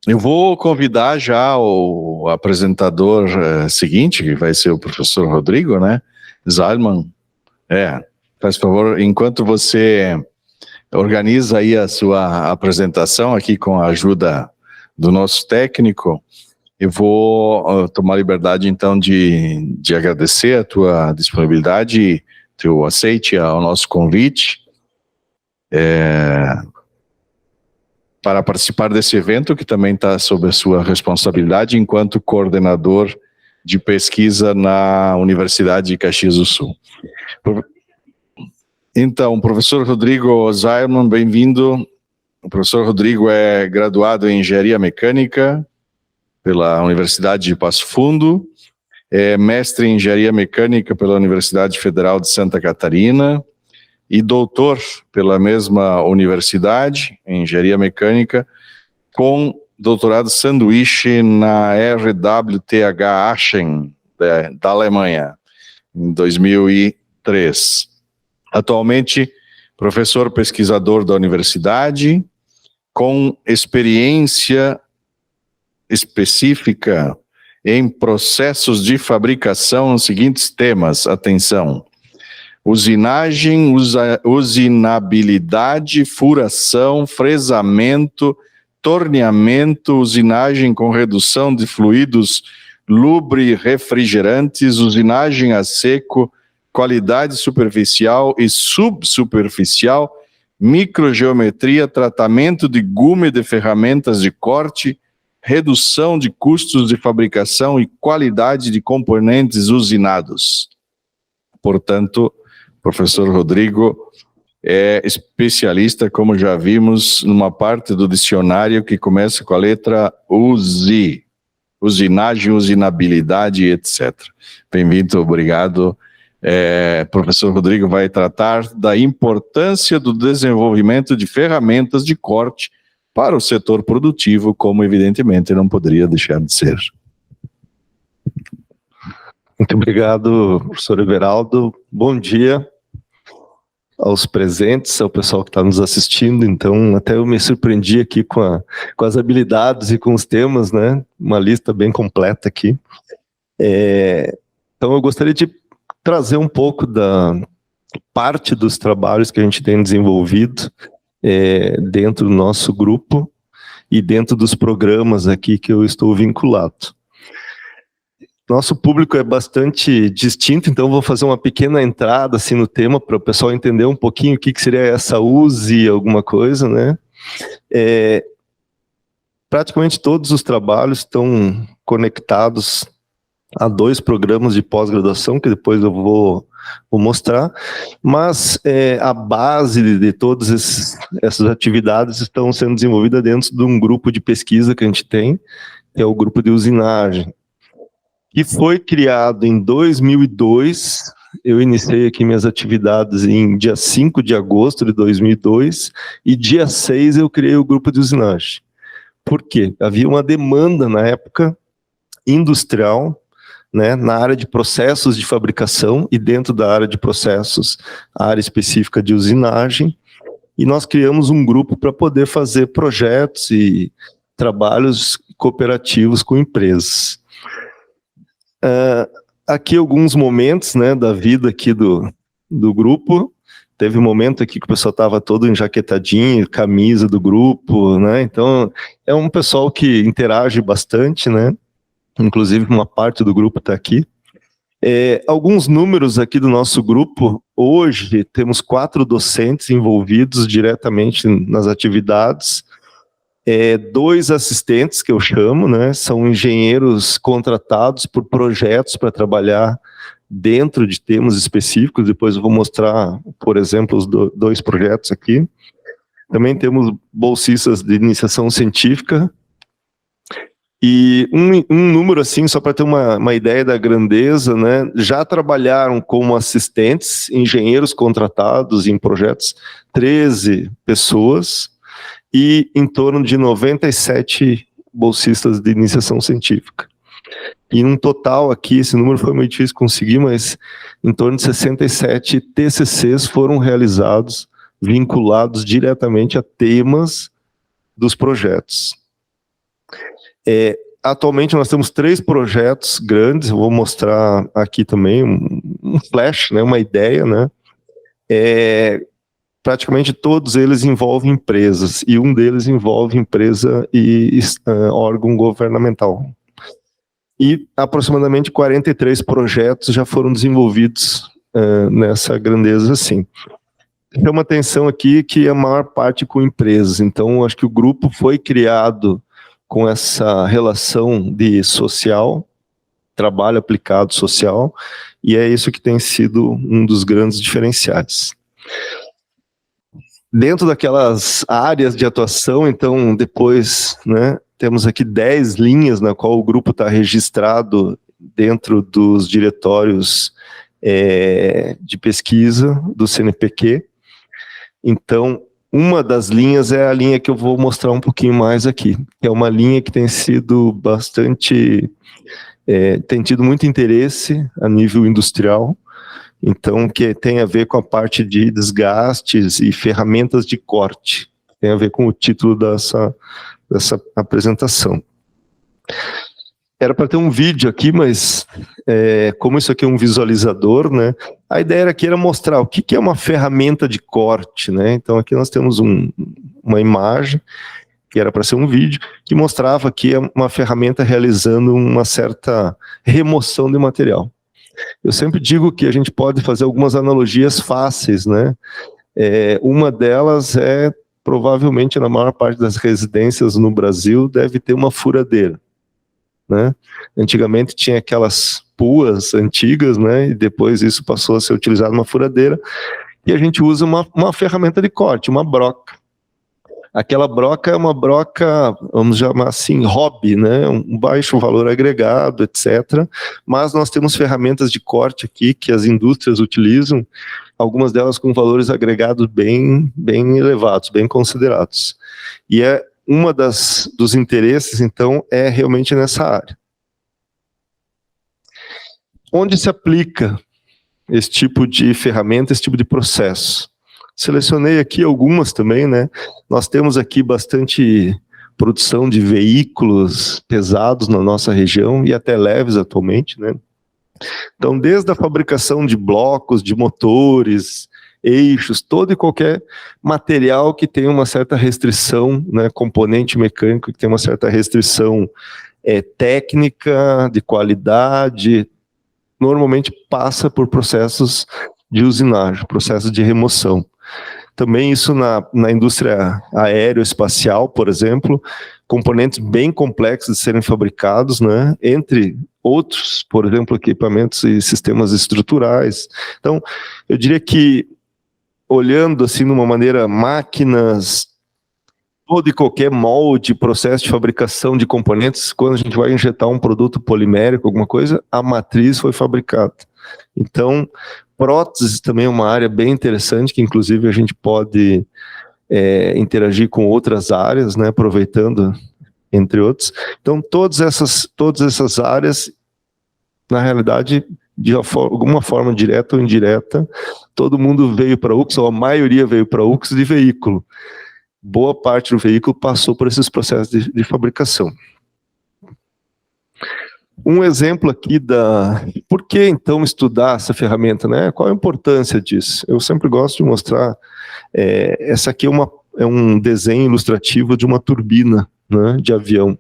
Eu vou convidar já o apresentador seguinte, que vai ser o professor Rodrigo, né? Zalman. Faz favor, enquanto você organiza aí a sua apresentação aqui com a ajuda do nosso técnico, eu vou tomar liberdade então de agradecer a tua disponibilidade, teu aceite ao nosso convite para participar desse evento, que também está sob a sua responsabilidade enquanto coordenador de pesquisa na Universidade de Caxias do Sul. Então, professor Rodrigo Zalman, bem-vindo. O professor Rodrigo é graduado em Engenharia Mecânica pela Universidade de Passo Fundo, é mestre em Engenharia Mecânica pela Universidade Federal de Santa Catarina e doutor pela mesma universidade, em Engenharia Mecânica, com doutorado sanduíche na RWTH Aachen, da Alemanha, em 2003. Atualmente, professor pesquisador da universidade, com experiência específica em processos de fabricação nos seguintes temas, atenção: usinagem, usinabilidade, furação, fresamento, torneamento, usinagem com redução de fluidos lubri-refrigerantes, usinagem a seco, qualidade superficial e subsuperficial, microgeometria, tratamento de gume de ferramentas de corte, redução de custos de fabricação e qualidade de componentes usinados. Portanto, professor Rodrigo é especialista, como já vimos, numa parte do dicionário que começa com a letra USI, usinagem, usinabilidade, etc. Bem-vindo, obrigado. Professor Rodrigo vai tratar da importância do desenvolvimento de ferramentas de corte para o setor produtivo, como evidentemente não poderia deixar de ser. Muito obrigado, professor Everaldo. Bom dia aos presentes, ao pessoal que está nos assistindo. Então, até eu me surpreendi aqui com as habilidades e com os temas, né? Uma lista bem completa aqui. Então, eu gostaria de trazer um pouco da parte dos trabalhos que a gente tem desenvolvido dentro do nosso grupo e dentro dos programas aqui que eu estou vinculado. Nosso público é bastante distinto, então vou fazer uma pequena entrada assim no tema para o pessoal entender um pouquinho o que seria essa USI, alguma coisa, né? Praticamente todos os trabalhos estão conectados a 2 programas de pós-graduação, que depois eu vou mostrar, mas a base de todas essas atividades estão sendo desenvolvidas dentro de um grupo de pesquisa que a gente tem, que é o grupo de usinagem, que foi criado em 2002, eu iniciei aqui minhas atividades em dia 5 de agosto de 2002, e dia 6 eu criei o grupo de usinagem. Por quê? Havia uma demanda na época industrial, né, na área de processos de fabricação, e dentro da área de processos, a área específica de usinagem, e nós criamos um grupo para poder fazer projetos e trabalhos cooperativos com empresas. Aqui alguns momentos, né, da vida aqui do grupo. Teve um momento aqui que o pessoal estava todo enjaquetadinho, camisa do grupo, né? Então é um pessoal que interage bastante, né? Inclusive uma parte do grupo está aqui. Alguns números aqui do nosso grupo: hoje temos 4 docentes envolvidos diretamente nas atividades, 2 assistentes que eu chamo, né, são engenheiros contratados por projetos para trabalhar dentro de temas específicos. Depois eu vou mostrar, por exemplo, os 2 projetos aqui. Também temos bolsistas de iniciação científica. E um número assim, só para ter uma ideia da grandeza, né, já trabalharam como assistentes, engenheiros contratados em projetos, 13 pessoas, e em torno de 97 bolsistas de iniciação científica. E um total aqui, esse número foi muito difícil conseguir, mas em torno de 67 TCCs foram realizados, vinculados diretamente a temas dos projetos. Atualmente nós temos 3 projetos grandes, eu vou mostrar aqui também um flash, né, uma ideia, né? Praticamente todos eles envolvem empresas, e um deles envolve empresa e órgão governamental. E aproximadamente 43 projetos já foram desenvolvidos nessa grandeza assim. Chama atenção aqui que a maior parte com empresas, então acho que o grupo foi criado com essa relação de social, trabalho aplicado social, e é isso que tem sido um dos grandes diferenciais. Dentro daquelas áreas de atuação, então, depois, né, temos aqui 10 linhas na qual o grupo está registrado dentro dos diretórios de pesquisa do CNPq. Então, uma das linhas é a linha que eu vou mostrar um pouquinho mais aqui, que é uma linha que tem sido bastante, tem tido muito interesse a nível industrial, então que tem a ver com a parte de desgastes e ferramentas de corte, tem a ver com o título dessa apresentação. Era para ter um vídeo aqui, mas como isso aqui é um visualizador, né, a ideia aqui era mostrar o que é uma ferramenta de corte, né? Então aqui nós temos uma imagem, que era para ser um vídeo, que mostrava aqui uma ferramenta realizando uma certa remoção de material. Eu sempre digo que a gente pode fazer algumas analogias fáceis, né? Uma delas provavelmente na maior parte das residências no Brasil, deve ter uma furadeira, né? Antigamente tinha aquelas puas antigas, né? E depois isso passou a ser utilizado uma furadeira, e a gente usa uma ferramenta de corte, uma broca. Aquela broca é uma broca, vamos chamar assim, hobby, né? Um baixo valor agregado, etc. Mas nós temos ferramentas de corte aqui que as indústrias utilizam, algumas delas com valores agregados bem elevados, bem considerados. E uma dos interesses, então, é realmente nessa área. Onde se aplica esse tipo de ferramenta, esse tipo de processo? Selecionei aqui algumas também, né? Nós temos aqui bastante produção de veículos pesados na nossa região e até leves atualmente, né? Então, desde a fabricação de blocos, de motores, eixos, todo e qualquer material que tem uma certa restrição, né, componente mecânico que tem uma certa restrição técnica, de qualidade, normalmente passa por processos de usinagem, processos de remoção. Também isso na indústria aeroespacial, por exemplo, componentes bem complexos de serem fabricados, né, entre outros, por exemplo, equipamentos e sistemas estruturais. Então, eu diria que, olhando assim de uma maneira, máquinas, todo e qualquer molde, processo de fabricação de componentes, quando a gente vai injetar um produto polimérico, alguma coisa, a matriz foi fabricada. Então, próteses também é uma área bem interessante, que inclusive a gente pode interagir com outras áreas, né, aproveitando, entre outros. Então, todas essas áreas, na realidade, de alguma forma direta ou indireta, todo mundo veio para a UX, ou a maioria veio para a UX de veículo. Boa parte do veículo passou por esses processos de fabricação. Um exemplo aqui por que então estudar essa ferramenta, né? Qual a importância disso? Eu sempre gosto de mostrar, essa aqui é um desenho ilustrativo de uma turbina, né, de avião.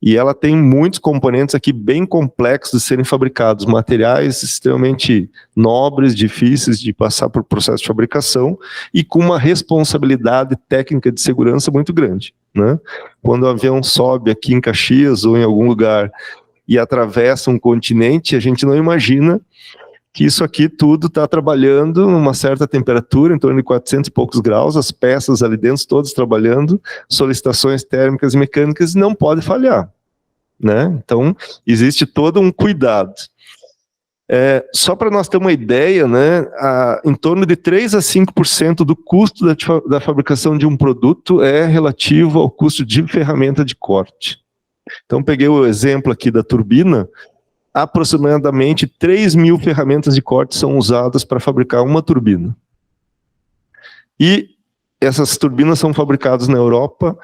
E ela tem muitos componentes aqui bem complexos de serem fabricados, materiais extremamente nobres, difíceis de passar por processo de fabricação e com uma responsabilidade técnica de segurança muito grande, né? Quando o avião sobe aqui em Caxias ou em algum lugar e atravessa um continente, a gente não imagina que isso aqui tudo está trabalhando numa certa temperatura, em torno de 400 e poucos graus, as peças ali dentro todas trabalhando, solicitações térmicas e mecânicas, não pode falhar, né? Então, existe todo um cuidado. Só para nós ter uma ideia, né, em torno de 3 a 5% do custo da fabricação de um produto é relativo ao custo de ferramenta de corte. Então, peguei o exemplo aqui da turbina, aproximadamente 3.000 ferramentas de corte são usadas para fabricar uma turbina. E essas turbinas são fabricadas na Europa,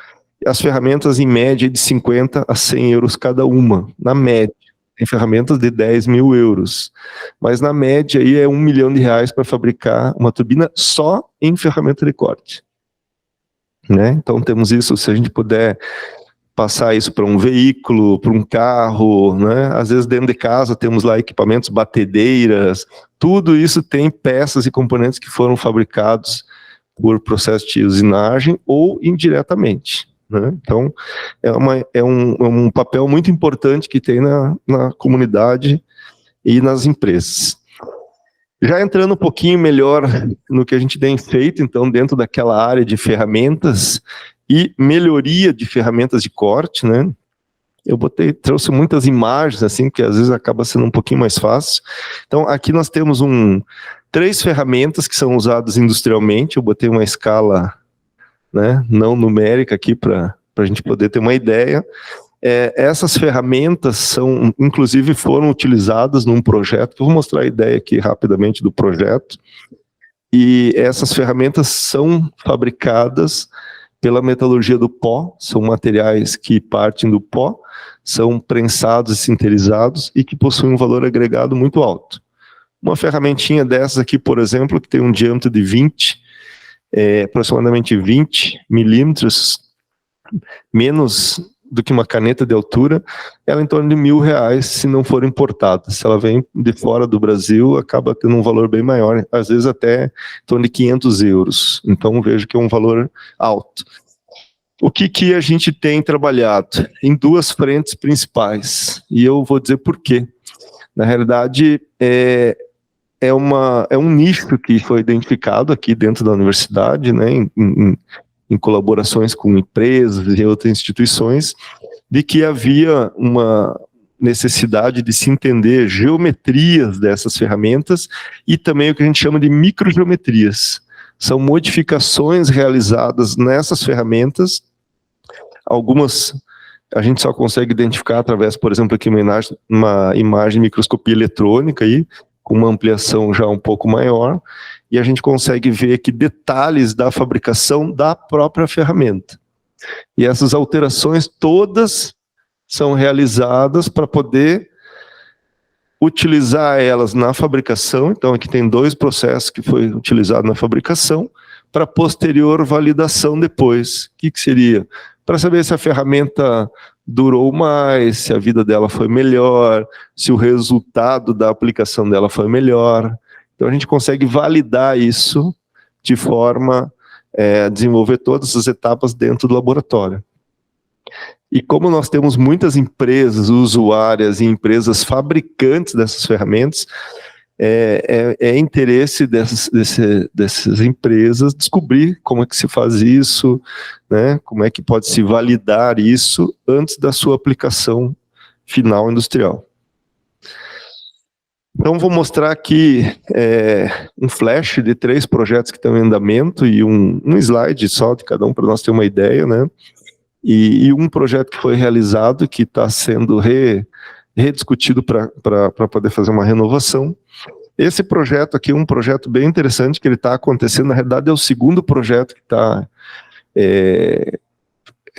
As ferramentas, em média, de 50 a 100 euros cada uma, na média. Tem ferramentas de 10 mil euros. Mas, na média, aí é R$1 milhão para fabricar uma turbina só em ferramenta de corte. Né? Então, temos isso, se a gente puder passar isso para um veículo, para um carro, né? Às vezes dentro de casa temos lá equipamentos, batedeiras, tudo isso tem peças e componentes que foram fabricados por processo de usinagem ou indiretamente. Né? Então, é um papel muito importante que tem na comunidade e nas empresas. Já entrando um pouquinho melhor no que a gente tem feito, então, dentro daquela área de ferramentas e melhoria de ferramentas de corte, né? Eu trouxe muitas imagens, assim, que às vezes acaba sendo um pouquinho mais fácil. Então, aqui nós temos 3 ferramentas que são usadas industrialmente. Eu botei uma escala, né, não numérica aqui para a gente poder ter uma ideia. Essas ferramentas inclusive foram utilizadas num projeto, que eu vou mostrar a ideia aqui rapidamente do projeto. E essas ferramentas são fabricadas pela metalurgia do pó, são materiais que partem do pó, são prensados e sintetizados e que possuem um valor agregado muito alto. Uma ferramentinha dessas aqui, por exemplo, que tem um diâmetro de aproximadamente 20 milímetros, menos do que uma caneta de altura, ela é em torno de R$1.000 se não for importada. Se ela vem de fora do Brasil, acaba tendo um valor bem maior, às vezes até em torno de 500 euros. Então vejo que é um valor alto. O que a gente tem trabalhado? Em 2 frentes principais, e eu vou dizer por quê. Na realidade, é um nicho que foi identificado aqui dentro da universidade, né, em colaborações com empresas e outras instituições, de que havia uma necessidade de se entender geometrias dessas ferramentas e também o que a gente chama de microgeometrias. São modificações realizadas nessas ferramentas. Algumas a gente só consegue identificar através, por exemplo, aqui uma imagem de microscopia eletrônica, aí, com uma ampliação já um pouco maior, e a gente consegue ver aqui detalhes da fabricação da própria ferramenta. E essas alterações todas são realizadas para poder utilizar elas na fabricação. Então aqui tem 2 processos que foi utilizado na fabricação, para posterior validação depois. O que seria? Para saber se a ferramenta durou mais, se a vida dela foi melhor, se o resultado da aplicação dela foi melhor. Então a gente consegue validar isso de forma a desenvolver todas as etapas dentro do laboratório. E como nós temos muitas empresas usuárias e empresas fabricantes dessas ferramentas, é interesse dessas empresas descobrir como é que se faz isso, né, como é que pode se validar isso antes da sua aplicação final industrial. Então vou mostrar aqui um flash de 3 projetos que estão em andamento e um slide só de cada um para nós ter uma ideia, né? E um projeto que foi realizado, que está sendo rediscutido para poder fazer uma renovação. Esse projeto aqui é um projeto bem interessante que ele está acontecendo, na realidade é o 2º projeto que está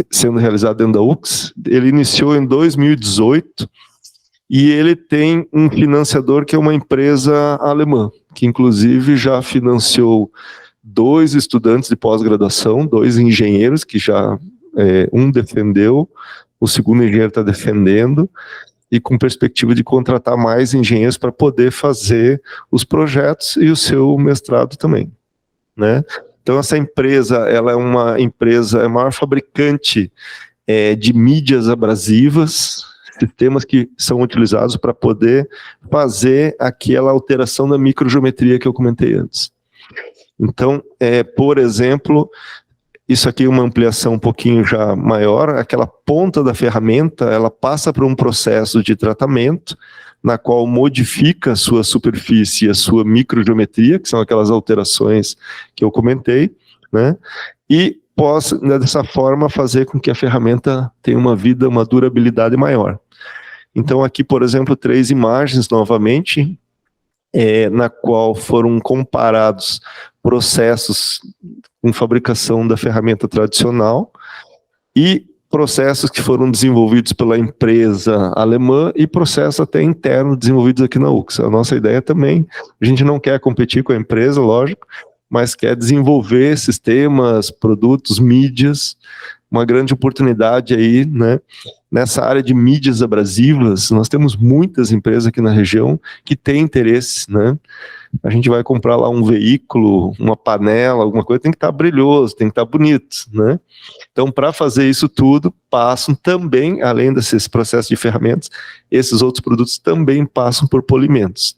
sendo realizado dentro da UX. Ele iniciou em 2018 e ele tem um financiador que é uma empresa alemã, que inclusive já financiou 2 estudantes de pós-graduação, 2 engenheiros que já um defendeu, o segundo engenheiro está defendendo, e com perspectiva de contratar mais engenheiros para poder fazer os projetos e o seu mestrado também, né? Então essa empresa, ela é uma empresa, é a maior fabricante de mídias abrasivas, sistemas que são utilizados para poder fazer aquela alteração da microgeometria que eu comentei antes. Então, por exemplo, isso aqui é uma ampliação um pouquinho já maior, aquela ponta da ferramenta, ela passa por um processo de tratamento, na qual modifica a sua superfície e a sua microgeometria, que são aquelas alterações que eu comentei, né? E possa, dessa forma, fazer com que a ferramenta tenha uma vida, uma durabilidade maior. Então aqui, por exemplo, 3 imagens novamente, na qual foram comparados processos com fabricação da ferramenta tradicional, e processos que foram desenvolvidos pela empresa alemã e processos até internos desenvolvidos aqui na UX. A nossa ideia também, a gente não quer competir com a empresa, lógico, mas quer desenvolver sistemas, produtos, mídias, uma grande oportunidade aí, né? Nessa área de mídias abrasivas, nós temos muitas empresas aqui na região que têm interesse, né? A gente vai comprar lá um veículo, uma panela, alguma coisa, tem que estar brilhoso, tem que estar bonito, né? Então, para fazer isso tudo, passam também, além desses processos de ferramentas, esses outros produtos também passam por polimentos.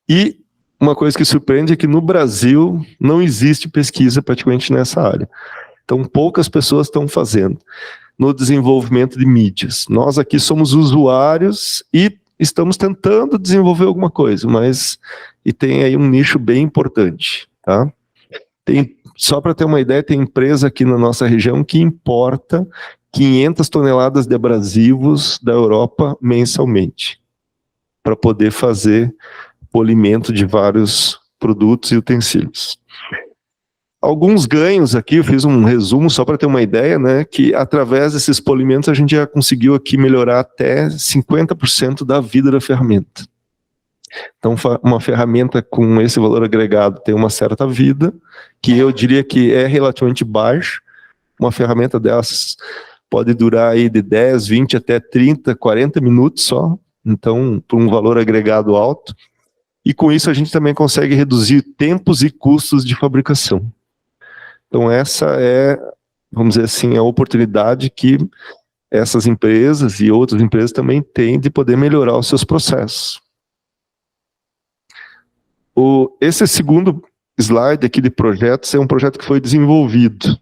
E uma coisa que surpreende é que no Brasil não existe pesquisa praticamente nessa área. Então, poucas pessoas estão fazendo no desenvolvimento de mídias. Nós aqui somos usuários e estamos tentando desenvolver alguma coisa, mas e tem aí um nicho bem importante, tá? Só para ter uma ideia, tem empresa aqui na nossa região que importa 500 toneladas de abrasivos da Europa mensalmente, para poder fazer polimento de vários produtos e utensílios. Alguns ganhos aqui, eu fiz um resumo só para ter uma ideia, né, que através desses polimentos a gente já conseguiu aqui melhorar até 50% da vida da ferramenta. Então, uma ferramenta com esse valor agregado tem uma certa vida, que eu diria que é relativamente baixa. Uma ferramenta dessas pode durar aí de 10, 20 até 30, 40 minutos só, então, por um valor agregado alto. E com isso a gente também consegue reduzir tempos e custos de fabricação. Então essa é, vamos dizer assim, a oportunidade que essas empresas e outras empresas também têm de poder melhorar os seus processos. Esse segundo slide aqui de projetos é um projeto que foi desenvolvido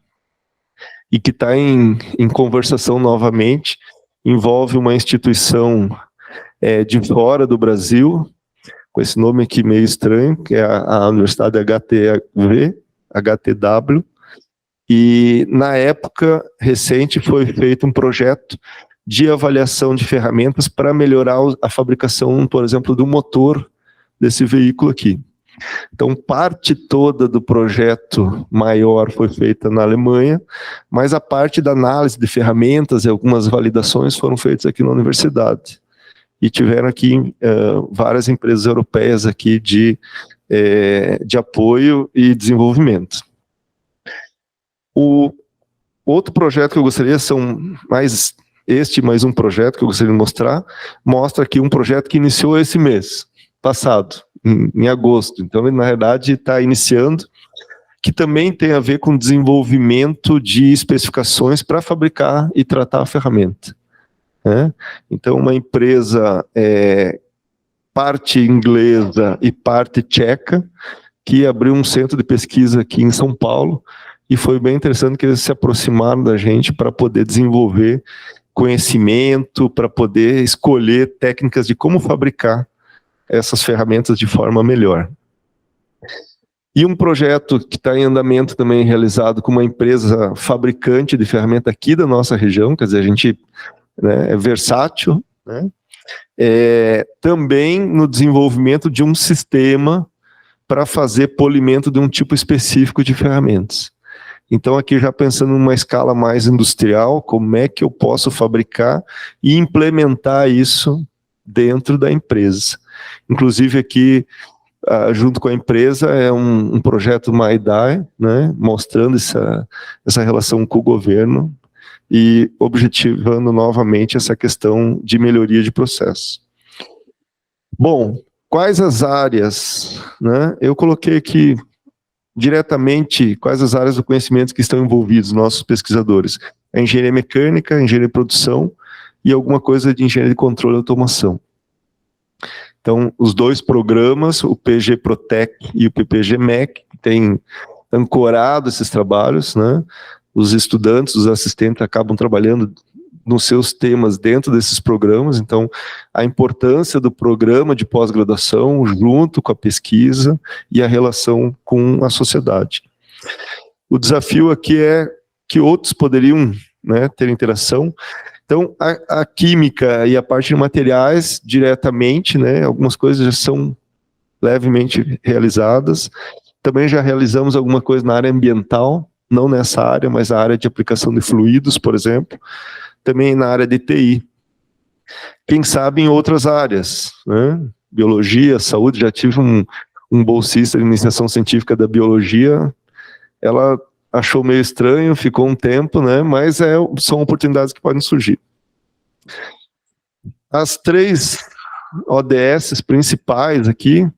e que está em conversação novamente, envolve uma instituição de fora do Brasil, com esse nome aqui meio estranho, que é a Universidade HTW, e na época recente foi feito um projeto de avaliação de ferramentas para melhorar a fabricação, por exemplo, do motor desse veículo aqui. Então, parte toda do projeto maior foi feita na Alemanha, mas a parte da análise de ferramentas e algumas validações foram feitas aqui na universidade. E tiveram aqui várias empresas europeias aqui de apoio e desenvolvimento. O outro projeto que eu gostaria, mais um projeto que eu gostaria de mostrar, mostra aqui um projeto que iniciou esse mês passado, em agosto. Então, ele, na verdade, está iniciando, que também tem a ver com desenvolvimento de especificações para fabricar e tratar a ferramenta. Então, uma empresa parte inglesa e parte tcheca, que abriu um centro de pesquisa aqui em São Paulo, e foi bem interessante que eles se aproximaram da gente para poder desenvolver conhecimento, para poder escolher técnicas de como fabricar essas ferramentas de forma melhor. E um projeto que está em andamento também, realizado com uma empresa fabricante de ferramenta aqui da nossa região, quer dizer, a gente é versátil, né? Também no desenvolvimento de um sistema para fazer polimento de um tipo específico de ferramentas. Então, aqui já pensando numa escala mais industrial, como é que eu posso fabricar e implementar isso dentro da empresa. Inclusive aqui, junto com a empresa, é um projeto MyDai, né, mostrando essa relação com o governo e objetivando novamente essa questão de melhoria de processo. Bom, quais as áreas, né? Eu coloquei aqui diretamente quais as áreas do conhecimento que estão envolvidos nossos pesquisadores. A engenharia mecânica, a engenharia de produção e alguma coisa de engenharia de controle e automação. Então, os dois programas, o PG Protec e o PPG MEC, têm ancorado esses trabalhos, né? Os estudantes, os assistentes acabam trabalhando nos seus temas dentro desses programas, então a importância do programa de pós-graduação junto com a pesquisa e a relação com a sociedade. O desafio aqui é que outros poderiam, né, ter interação. Então a química e a parte de materiais diretamente, né, algumas coisas já são levemente realizadas. Também já realizamos alguma coisa na área ambiental, não nessa área, mas a área de aplicação de fluidos, por exemplo, também na área de TI. Quem sabe em outras áreas, né? Biologia, saúde, já tive um bolsista de iniciação científica da biologia, ela achou meio estranho, ficou um tempo, né? Mas são oportunidades que podem surgir. As 3 ODS principais aqui,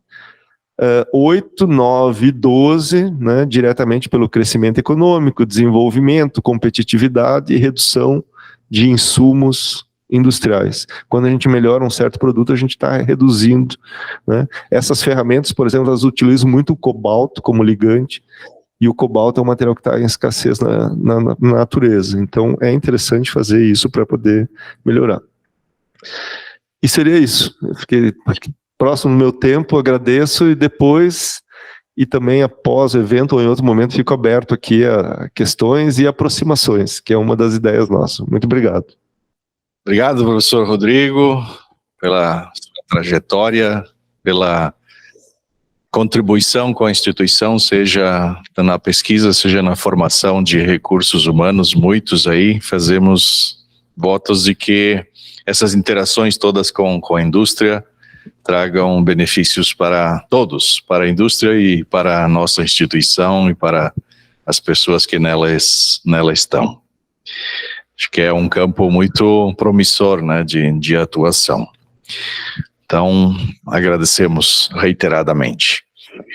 8, 9 e 12, né? Diretamente pelo crescimento econômico, desenvolvimento, competitividade e redução de insumos industriais. Quando a gente melhora um certo produto, a gente está reduzindo, né? Essas ferramentas, por exemplo, elas utilizam muito o cobalto como ligante, e o cobalto é um material que está em escassez na natureza. Então, é interessante fazer isso para poder melhorar. E seria isso. Eu fiquei próximo do meu tempo, agradeço, e depois, e também após o evento ou em outro momento, fico aberto aqui a questões e aproximações, que é uma das ideias nossas. Muito obrigado. Obrigado, professor Rodrigo, pela sua trajetória, pela contribuição com a instituição, seja na pesquisa, seja na formação de recursos humanos, muitos aí, fazemos votos de que essas interações todas com a indústria tragam benefícios para todos, para a indústria e para a nossa instituição e para as pessoas que nela estão. Acho que é um campo muito promissor, né, de atuação. Então, agradecemos reiteradamente.